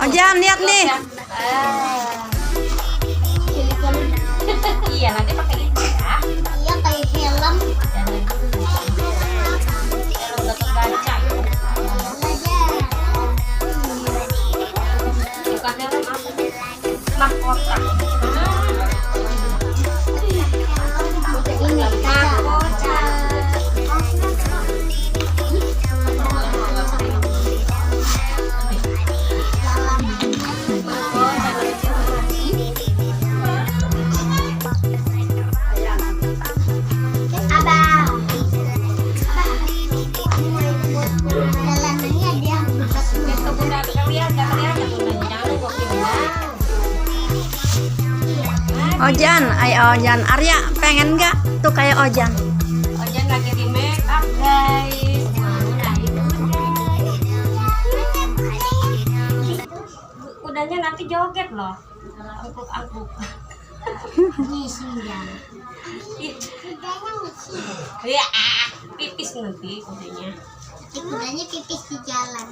Ojan lihat nih. Iya, nanti pakai itu ya. Iya kayak helm. Helm Gatot Kaca. Bukan helm apa? Mahkota. Ini Mahkota. abang. Jalanannya dia buka semua. Itu bunda kalian, jangan lupa pindah. Ojan, ayo Ojan. Arya pengen nggak tuh kayak Ojan? Ojan lagi di make up guys. Kudanya nanti joget loh. Angkuk-angkuk. Ini sinjang. Kudanya ngisi. Iya, pipis nanti kudanya. Kudanya pipis di jalan.